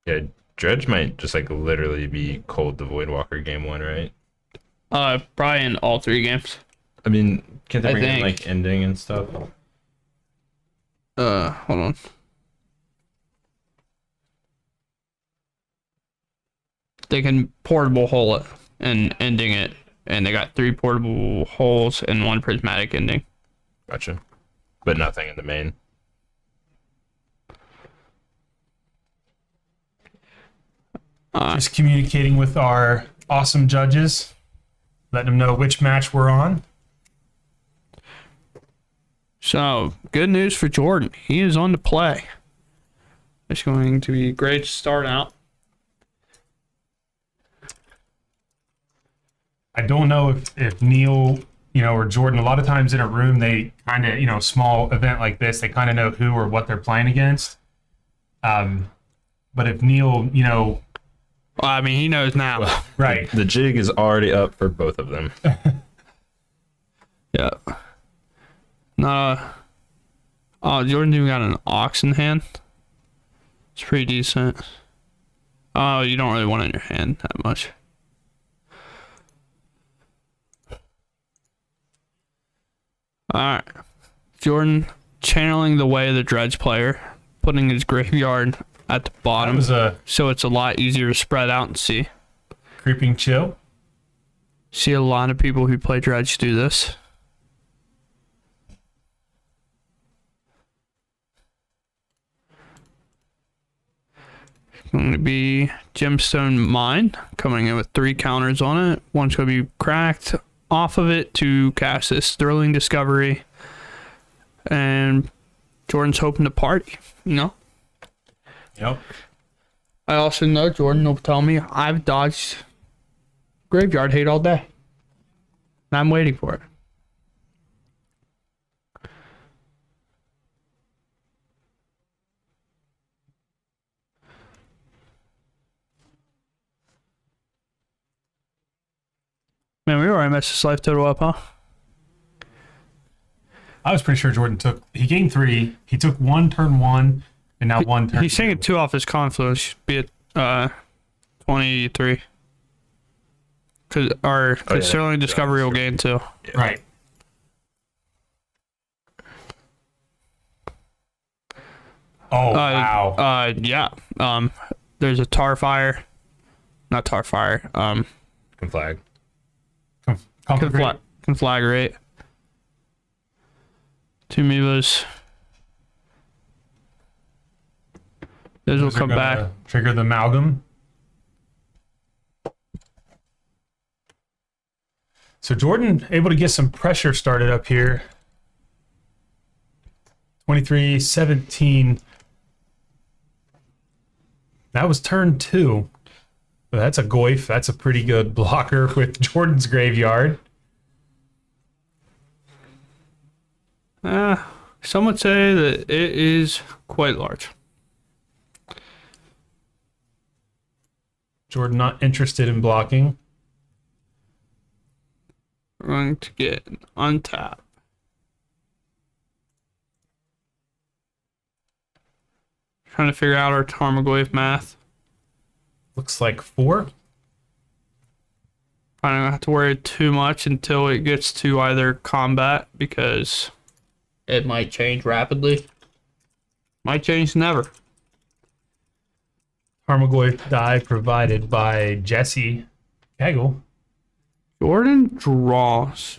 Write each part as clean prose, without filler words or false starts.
Yeah, Dredge might just like literally be cold the Voidwalker game one, right? Probably in all three games. I mean, can't they I bring in think. like ending and stuff? Hold on. They can portable hole it and ending it, and they got 3 portable holes and 1 prismatic ending. Gotcha. But nothing in the main. Just communicating with our awesome judges, letting them know which match we're on. So, good news for Jordan. He is on to play. It's going to be great to start out. I don't know if Neil, or Jordan, a lot of times in a room, they kind of, small event like this, they kind of know who or what they're playing against. But if Neil, Well, I mean, he knows now. right. The jig is already up for both of them. Yeah. No. Oh, Jordan even got an ox in hand. It's pretty decent. Oh, you don't really want it in your hand that much. Alright. Jordan channeling the way of the Dredge player, putting his graveyard at the That bottom, was a so it's a lot easier to spread out and see. creeping chill. See a lot of people who play Dredge do this. Going to be Gemstone Mine, coming in with 3 counters on it. One's going to be cracked off of it to cast this Sterling Discovery. And Jordan's hoping to party, Yep. I also know Jordan will tell me I've dodged graveyard hate all day. And I'm waiting for it. Man, we already messed his life total up, huh? I was pretty sure Jordan he gained 3. He took 1 turn 1, and now 1 turn. He's taking 2 off his confluence. Should be at 23. Cause yeah. Sterling Discovery will gain 2. Yeah. Right. Oh, wow. Yeah. There's a not Tarfire. Conflag. Conflagrate. 2 Mevas. Those will Those are come gonna back. Trigger the amalgam. So Jordan able to get some pressure started up here. 23-17. That was turn 2. But that's a Goyf. That's a pretty good blocker with Jordan's graveyard. Some would say that it is quite large. Jordan not interested in blocking. We're going to get an untap. Trying to figure out our Tarmogoyf math. Looks like 4. I don't have to worry too much until it gets to either combat, because it might change rapidly. Might change never. Tarmogoyf die provided by Jesse Kegel. Jordan draws.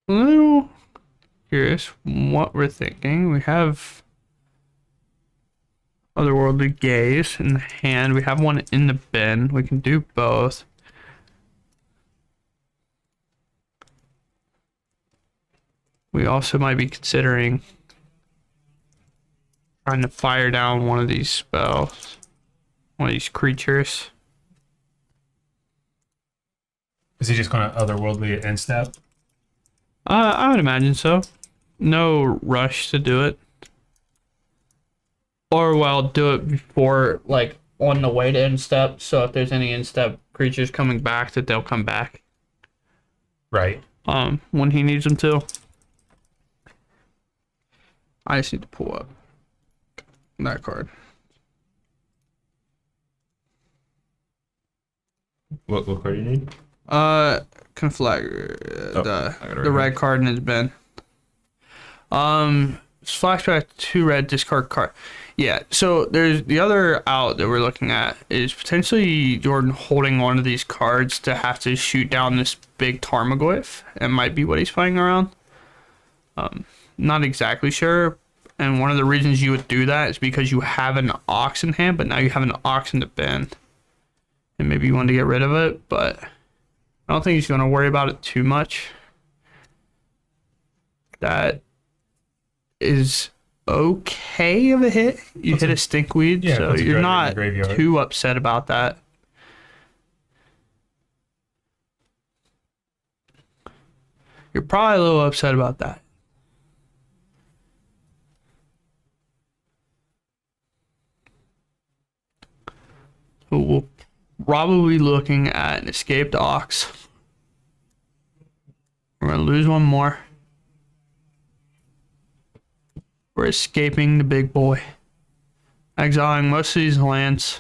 A little curious what we're thinking. We have Otherworldly Gaze in the hand. We have one in the bin. We can do both. We also might be considering trying to fire down one of these spells. One of these creatures. Is he just going to otherworldly at end step? I would imagine so. No rush to do it. Or, well, do it before, like, on the way to end step. So if there's any end step creatures coming back, that they'll come back. Right. when he needs them to. I just need to pull up that card. What card do you need? Conflag, I got it right the red card in his bin. Flashback 2 red, discard card. Yeah, so there's the other out that we're looking at is potentially Jordan holding one of these cards to have to shoot down this big Tarmogoyf. It might be what he's playing around. Not exactly sure. And one of the reasons you would do that is because you have an Ox in hand, but now you have an Ox in the bin. And maybe you want to get rid of it, but I don't think he's going to worry about it too much. That is okay of a hit. You hit a stinkweed, yeah, so you're not too upset about that. You're probably a little upset about that. So we'll probably be looking at an escaped Ox. We're going to lose one more. We're escaping the big boy. Exiling most of these lands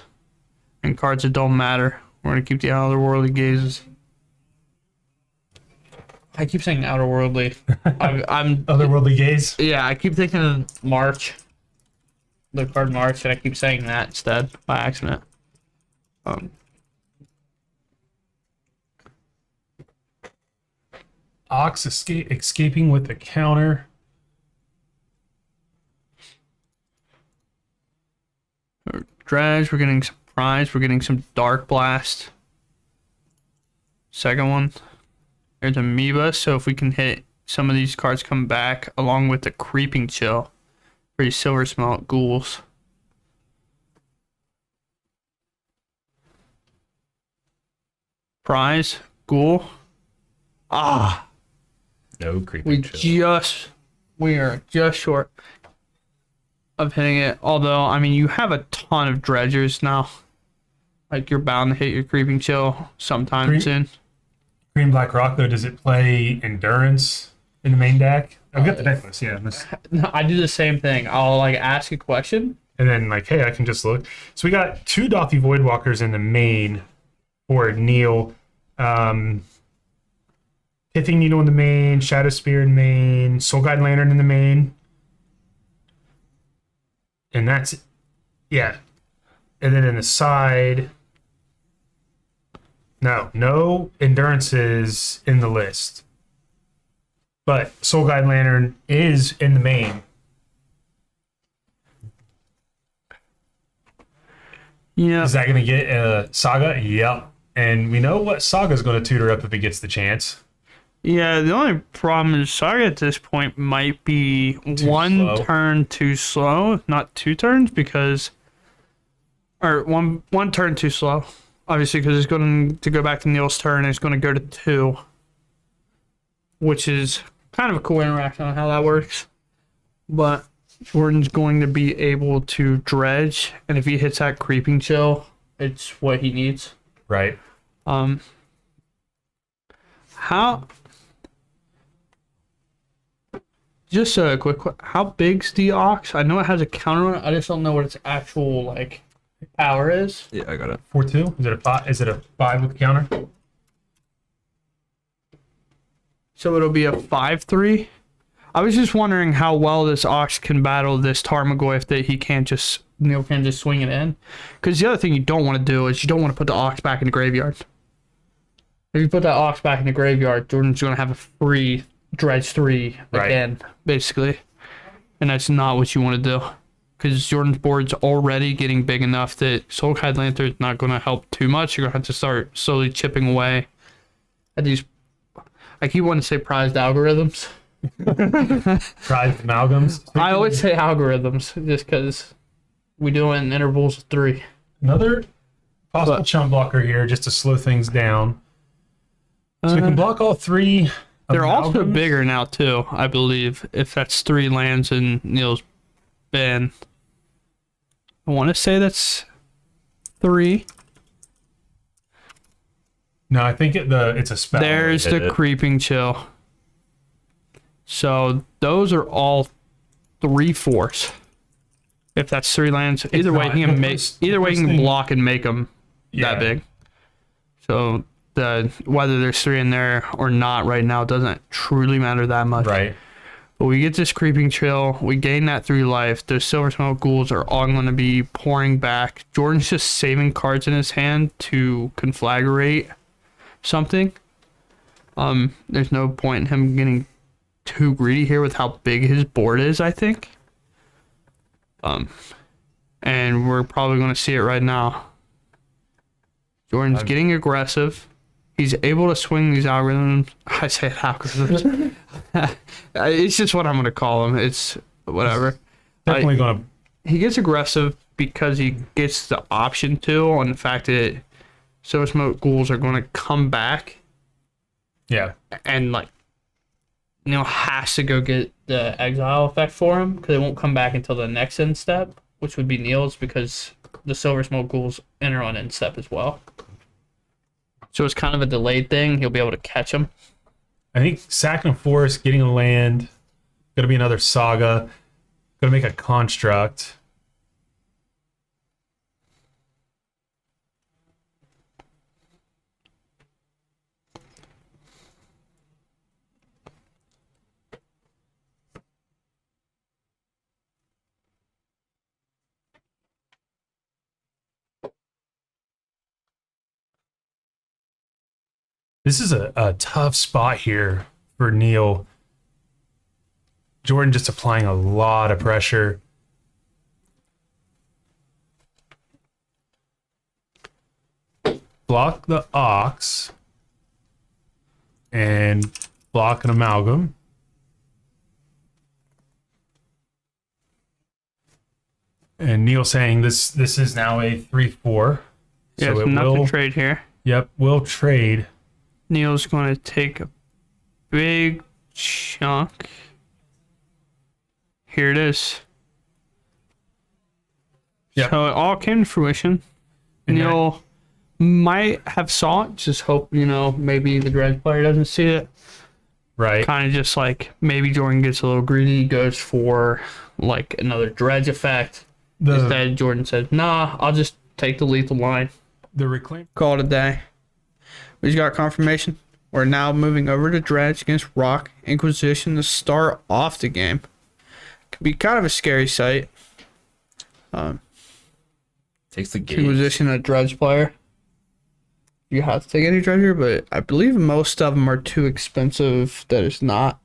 and cards that don't matter. We're going to keep the otherworldly gazes. I keep saying outerworldly. I'm Otherworldly gaze. Yeah, I keep thinking of March. The card March, and I keep saying that instead by accident. Ox escaping with the counter. Dredge, we're getting some prize. We're getting some Dark Blast. Second one. There's Amoeba, so if we can hit some of these cards come back along with the Creeping Chill for your Silver Smelt ghouls. Prize, ghoul. Ah, No creeping we are just short of hitting it. Although, I mean, you have a ton of dredgers now. Like, you're bound to hit your Creeping Chill sometime soon. Green Black Rock, though, does it play Endurance in the main deck? I've got the deck list, yeah. No, I do the same thing. I'll, like, ask a question. And then, like, hey, I can just look. So we got 2 Dothy Voidwalkers in the main for Neil. Pithing Needle in the main, Shadow Spear in the main, Soul Guide Lantern in the main. And that's, yeah. And then in the side, no Endurances in the list. But Soul Guide Lantern is in the main. Yeah. Is that going to get a Saga? Yep. And we know what Saga's going to tutor up if it gets the chance. Yeah, the only problem is Saga at this point might be one turn too slow, not 2 turns, because... Or one turn too slow, obviously, because it's going to go back to Neil's turn, and it's going to go to 2. Which is kind of a cool interaction on how that works. But Jordan's going to be able to dredge, and if he hits that Creeping Chill, it's what he needs. Right. How... Just a quick, how big's the Ox? I know it has a counter on it. I just don't know what its actual, like, power is. Yeah, I got it. 4/2? Is it a 5? Is it a 5 with the counter? So it'll be a 5/3. I was just wondering how well this Ox can battle this Tarmogoyf that Neil can't just swing it in. Because the other thing you don't want to do is you don't want to put the Ox back in the graveyard. If you put that Ox back in the graveyard, Jordan's going to have a free Dredge 3 again, basically. And that's not what you want to do. Because Jordan's board's already getting big enough that Soul Guide Lantern's not going to help too much. You're going to have to start slowly chipping away at these... I keep wanting to say prized algorithms. Prized amalgams? I always say algorithms just because we do it in intervals of 3. Another possible chump blocker here just to slow things down. So we can block all 3... They're also bigger now, too, I believe, if that's 3 lands in Neil's bin. I want to say that's 3. No, I think it's a spell. There's the creeping chill. So those are all 3/4. If that's 3 lands, either way he can block and make them that big. So whether there's 3 in there or not right now doesn't truly matter that much. Right. But we get this creeping chill, we gain that 3 life. Those silver smoke ghouls are all going to be pouring back. Jordan's just saving cards in his hand to conflagrate something. There's no point in him getting too greedy here with how big his board is, I think. And we're probably going to see it right now. Jordan's getting aggressive. He's able to swing these algorithms. I say algorithms. It's just what I'm going to call them. It's whatever. Definitely going to. He gets aggressive because he gets the option to, and the fact that Silver Smoke Ghouls are going to come back. Yeah. And, like, Neil has to go get the exile effect for him because it won't come back until the next end step, which would be Neil's because the Silver Smoke Ghouls enter on end step as well. So it's kind of a delayed thing. He'll be able to catch them. I think sacking a forest, getting a land, going to be another saga, going to make a construct. This is a tough spot here for Neil. Jordan just applying a lot of pressure. Block the Ox and block an Amalgam. And Neil saying this is now a 3/4. Yeah, so enough to trade here. Yep, we'll trade. Neil's going to take a big chunk. Here it is. Yeah. So it all came to fruition. And Neil might have saw it. Just hope, maybe the Dredge player doesn't see it. Right. Kind of just like maybe Jordan gets a little greedy, goes for like another Dredge effect. Instead, Jordan said, nah, I'll just take the lethal line. The reclaim. Call it a day. We just got confirmation. We're now moving over to Dredge against Rock Inquisition to start off the game. Could be kind of a scary sight. Takes the gauge. Inquisition, a Dredge player. You have to take any Dredger, but I believe most of them are too expensive that it's not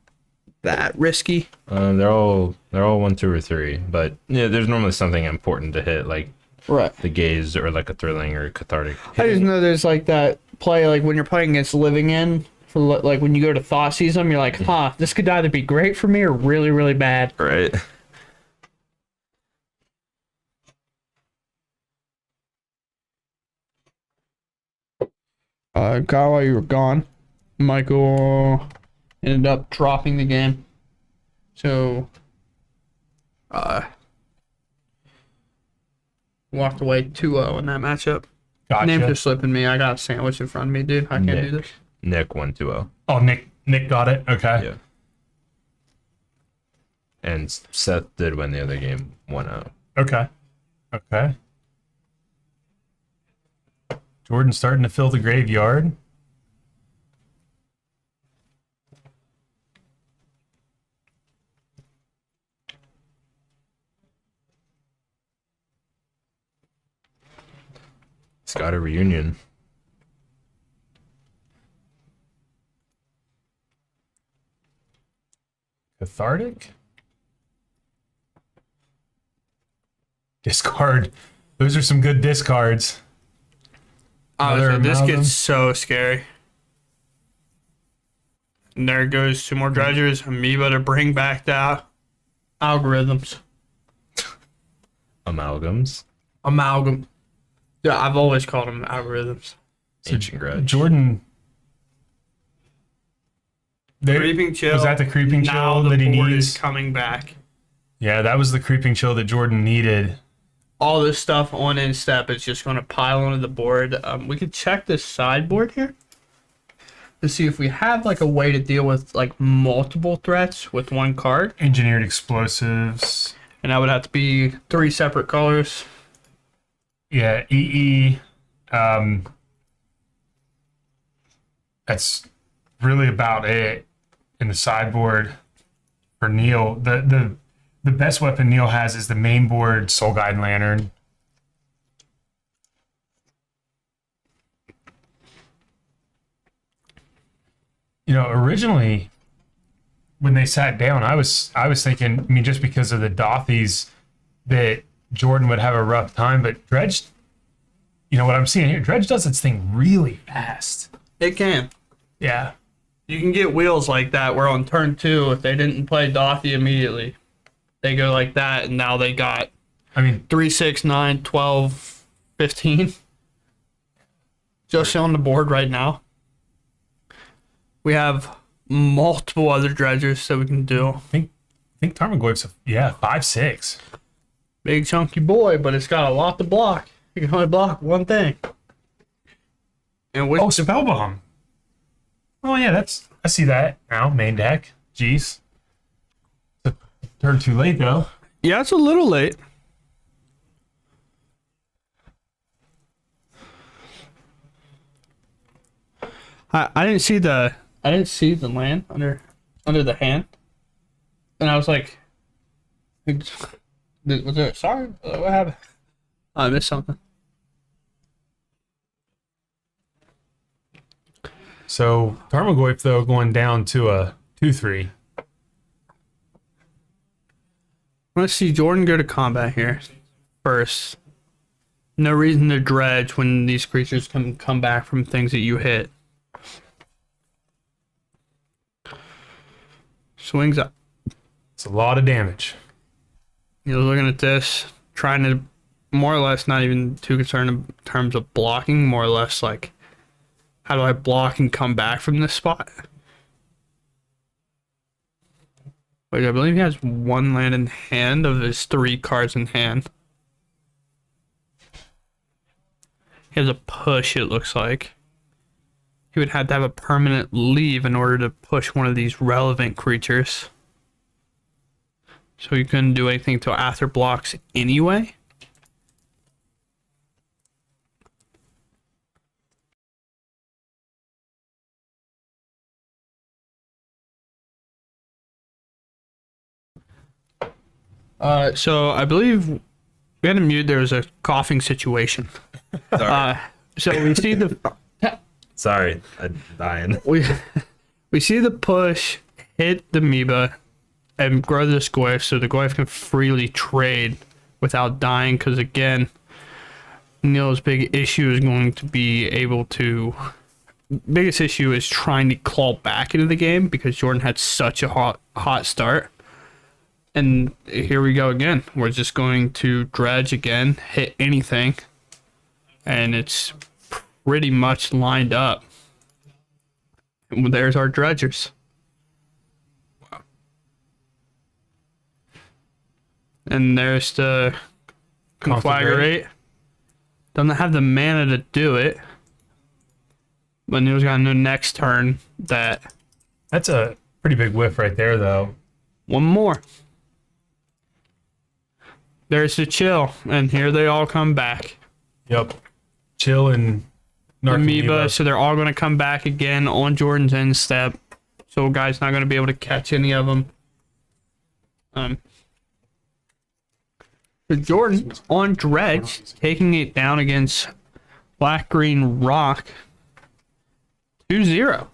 that risky. They're all 1, 2, or 3, but yeah, there's normally something important to hit, like the gaze or like a thrilling or cathartic. I just know there's like that play, like when you're playing against Living In, for like when you go to Thoughtseize, you're like, this could either be great for me or really, really bad. Right. Kyle, while you were gone, Michael ended up dropping the game. So, walked away 2-0 in that matchup. Gotcha. Names are slipping me. I got a sandwich in front of me, dude. I can't do this. Nick 1-2-0. Oh, Nick got it. Okay. Yeah. And Seth did win the other game 1-0. Okay. Jordan's starting to fill the graveyard. It's got a reunion. Cathartic? Discard. Those are some good discards. Oh, this gets so scary. And there goes 2 more Dredgers. Amoeba to bring back the algorithms. Amalgams. Amalgam. Yeah, I've always called them algorithms. Ancient Grudge. Jordan. Creeping chill. Was that the creeping chill that he needs? Is coming back. Yeah, that was the creeping chill that Jordan needed. All this stuff on end step is just going to pile onto the board. We could check this sideboard here. to see if we have like a way to deal with like multiple threats with one card. Engineered explosives. And that would have to be 3 separate colors. Yeah, EE. That's really about it in the sideboard for Neil. The best weapon Neil has is the main board Soul Guide Lantern. You know, originally when they sat down, I was thinking, I mean, just because of the Dothies, that Jordan would have a rough time, but Dredge, you know what I'm seeing here, Dredge does its thing really fast. It can. Yeah. You can get wheels like that where on turn 2, if they didn't play Dothy immediately, they go like that, and now they got 3, 6, 9, 12, 15 just on the board right now. We have multiple other dredgers that we can do. I think Tarmogoyf's 5, 6. Big chunky boy, but it's got a lot to block. You can only block one thing. And Spellbomb. Oh yeah, I see that now. Main deck. Jeez. Turn too late though. Yeah, it's a little late. I didn't see the land under the hand, and I was like, was there? Sorry, what happened? I missed something. So Tarmogoyf though going down to a 2/3. Let's see Jordan go to combat here first. No reason to dredge when these creatures can come back from things that you hit. Swings up. It's a lot of damage. You're looking at this, trying to more or less not even too concerned in terms of blocking, more or less like, how do I block and come back from this spot? Wait, I believe he has 1 land in hand of his 3 cards in hand. He has a push, it looks like. He would have to have a permanent leave in order to push one of these relevant creatures. So you couldn't do anything till after blocks anyway. So I believe we had to mute. There was a coughing situation. So we see the. Sorry, I'm dying. We see the push hit the amoeba and grow this Goyf, so the Goyf can freely trade without dying. Because again, Neil's big issue is going to be able to. Biggest issue is trying to claw back into the game because Jordan had such a hot start. And here we go again. We're just going to dredge again, hit anything, and it's pretty much lined up. And there's our dredgers. Wow. And there's the Conflagrate. Doesn't have the mana to do it. But Neil's got no next turn that... That's a pretty big whiff right there, though. One more. There's the chill, and here they all come back. Yep. Chill and Amoeba, so they're all going to come back again on Jordan's end step. So guy's not going to be able to catch any of them. So Jordan on Dredge, taking it down against Black Green Rock 2-0.